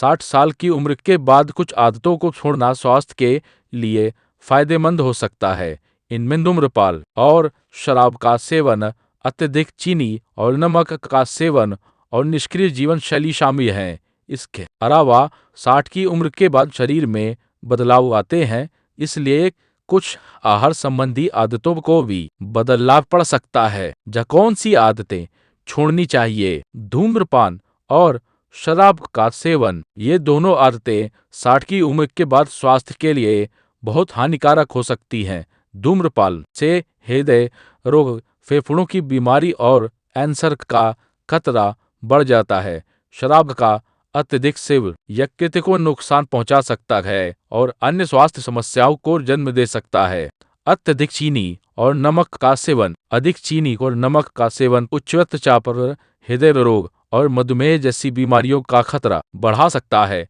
60 साल की उम्र के बाद कुछ आदतों को छोड़ना स्वास्थ्य के लिए फायदेमंद हो सकता है। इनमें धूम्रपान और शराब का सेवन, अत्यधिक चीनी और नमक का सेवन और निष्क्रिय जीवन शैली शामिल हैं। इसके अलावा 60 की उम्र के बाद शरीर में बदलाव आते हैं, इसलिए कुछ आहार संबंधी आदतों को भी बदलना पड़ सकता है। कौन सी आदतें छोड़नी चाहिए? धूम्रपान और शराब का सेवन, ये दोनों आदतें 60 की उम्र के बाद स्वास्थ्य के लिए बहुत हानिकारक हो सकती हैं। धूम्रपान से हृदय रोग, फेफड़ों की बीमारी और कैंसर का खतरा बढ़ जाता है। शराब का अत्यधिक सेवन यकृत को नुकसान पहुंचा सकता है और अन्य स्वास्थ्य समस्याओं को जन्म दे सकता है। अत्यधिक चीनी और नमक का सेवन, अधिक चीनी और नमक का सेवन उच्च रक्तचाप, हृदय रोग और मधुमेह जैसी बीमारियों का खतरा बढ़ा सकता है।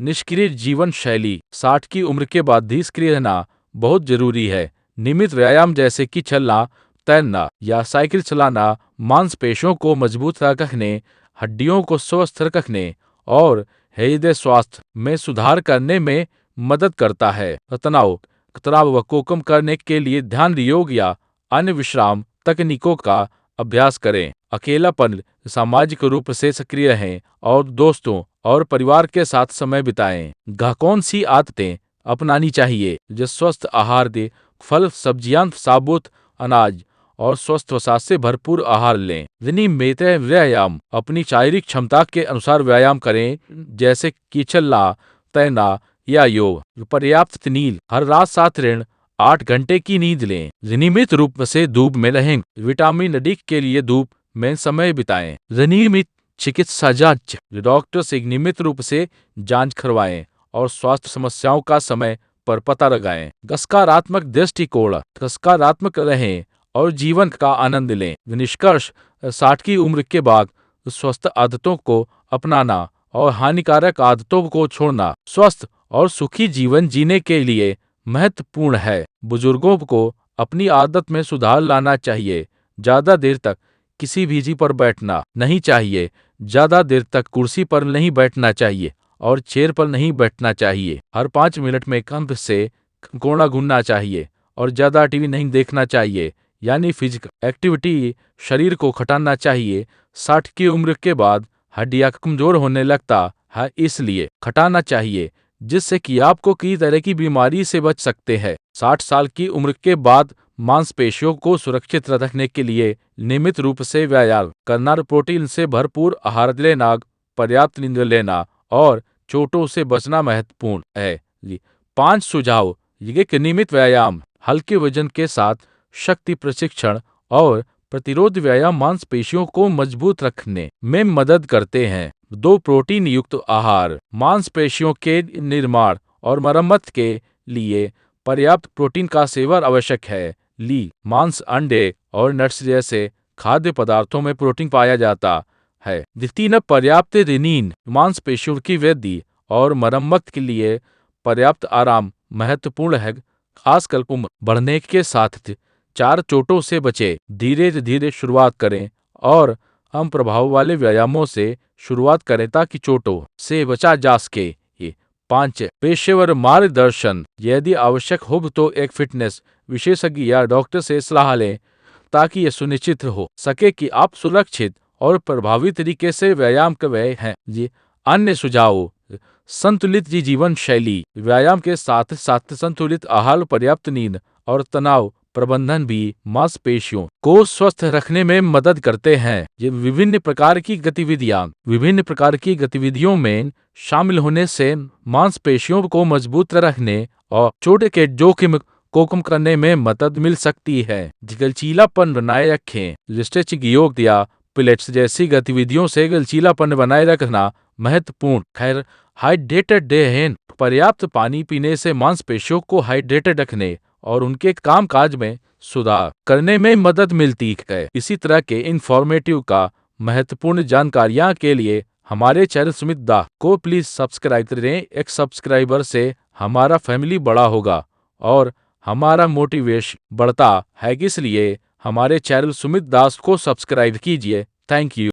निष्क्रिय जीवन शैली, 60 की उम्र के बाद निष्क्रिय रहना बहुत जरूरी है। नियमित व्यायाम जैसे कि चलना, तैरना या साइकिल चलाना मांसपेशियों को मजबूत रखने, हड्डियों को स्वस्थ रखने और हृदय स्वास्थ्य में सुधार करने में मदद करता है। तनाव को कम करने के लिए ध्यान, योग या अन्य विश्राम तकनीकों का अभ्यास करें। अकेलापन, सामाजिक रूप से सक्रिय रहें और दोस्तों और परिवार के साथ समय बिताएं। कौन सी आदतें अपनानी चाहिए? जो स्वस्थ आहार दे, फल, सब्जियां, साबुत अनाज और स्वस्थ वसा से भरपूर आहार लें। नियमित व्यायाम, अपनी शारीरिक क्षमता के अनुसार व्यायाम करें, जैसे कि चलना, तैरना या योग। पर्याप्त नींद, हर रात 7 ऋण 8 घंटे की नींद लें। नियमित रूप से धूप में रहें, विटामिन डी के लिए धूप में समय बिताएं। नियमित चिकित्सा जांच, डॉक्टर से नियमित रूप से जांच करवाएं और स्वास्थ्य समस्याओं का समय पर पता लगाएं। सकारात्मक दृष्टिकोण, सकारात्मक रहें और जीवन का आनंद लें। निष्कर्ष, 60 की उम्र के बाद स्वस्थ आदतों को अपनाना और हानिकारक आदतों को छोड़ना स्वस्थ और सुखी जीवन जीने के लिए महत्वपूर्ण है। बुजुर्गों को अपनी आदत में सुधार लाना चाहिए। ज्यादा देर तक किसी भी चीज पर बैठना नहीं चाहिए, ज्यादा देर तक कुर्सी पर नहीं बैठना चाहिए और चेयर पर नहीं बैठना चाहिए। हर 5 मिनट में कम से कोना घूमना चाहिए और ज्यादा टीवी नहीं देखना चाहिए, यानी फिजिकल एक्टिविटी शरीर को खटाना चाहिए। 60 की उम्र के बाद हड्डियां कमजोर होने लगता है, इसलिए खटाना चाहिए, जिससे कि आपको कई तरह की बीमारी से बच सकते हैं। 60 साल की उम्र के बाद मांसपेशियों को सुरक्षित रखने के लिए नियमित रूप से व्यायाम करना, प्रोटीन से भरपूर आहार लेना, पर्याप्त नींद लेना और चोटों से बचना महत्वपूर्ण है। 5 सुझाव, ये नियमित व्यायाम, हल्के वजन के साथ शक्ति प्रशिक्षण और प्रतिरोध व्यायाम मांसपेशियों को मजबूत रखने में मदद करते हैं। 2 प्रोटीन युक्त आहार, मांसपेशियों के निर्माण और मरम्मत के लिए पर्याप्त प्रोटीन का सेवन आवश्यक है। मांस, अंडे और नट्स जैसे खाद्य पदार्थों में प्रोटीन पाया जाता है। 3 पर्याप्त नींद, मांसपेशियों की वृद्धि और मरम्मत के लिए पर्याप्त आराम महत्वपूर्ण है, खासकर उम्र बढ़ने के साथ। 4 चोटों से बचे, धीरे धीरे शुरुआत करें और कम प्रभाव वाले व्यायामों से शुरुआत करें ताकि चोटों से बचा जा सके। 5 पेशेवर मार्गदर्शन, यदि आवश्यक हो तो एक फिटनेस विशेषज्ञ या डॉक्टर से सलाह लें, ताकि यह सुनिश्चित हो सके कि आप सुरक्षित और प्रभावी तरीके से व्यायाम कर रहे हैं। अन्य सुझाव, संतुलित जीवन शैली, व्यायाम के साथ साथ संतुलित आहार, पर्याप्त नींद और तनाव प्रबंधन भी मांसपेशियों को स्वस्थ रखने में मदद करते हैं। ये विभिन्न प्रकार की गतिविधियों में शामिल होने से मांसपेशियों को मजबूत रखने और चोट के जोखिम को कम करने में मदद मिल सकती है। लचीलापन बनाए रखें, स्ट्रेचिंग, योग या पिलेट्स जैसी गतिविधियों से लचीलापन बनाए रखना महत्वपूर्ण। हाइड्रेटेड रहें, पर्याप्त पानी पीने से मांसपेशियों को हाइड्रेटेड रखने और उनके कामकाज में सुधार करने में मदद मिलती है। इसी तरह के इंफॉर्मेटिव का महत्वपूर्ण जानकारियां के लिए हमारे चैनल सुमित दास को प्लीज सब्सक्राइब करें। एक सब्सक्राइबर से हमारा फैमिली बड़ा होगा और हमारा मोटिवेशन बढ़ता है, इसलिए हमारे चैनल सुमित दास को सब्सक्राइब कीजिए। Thank you.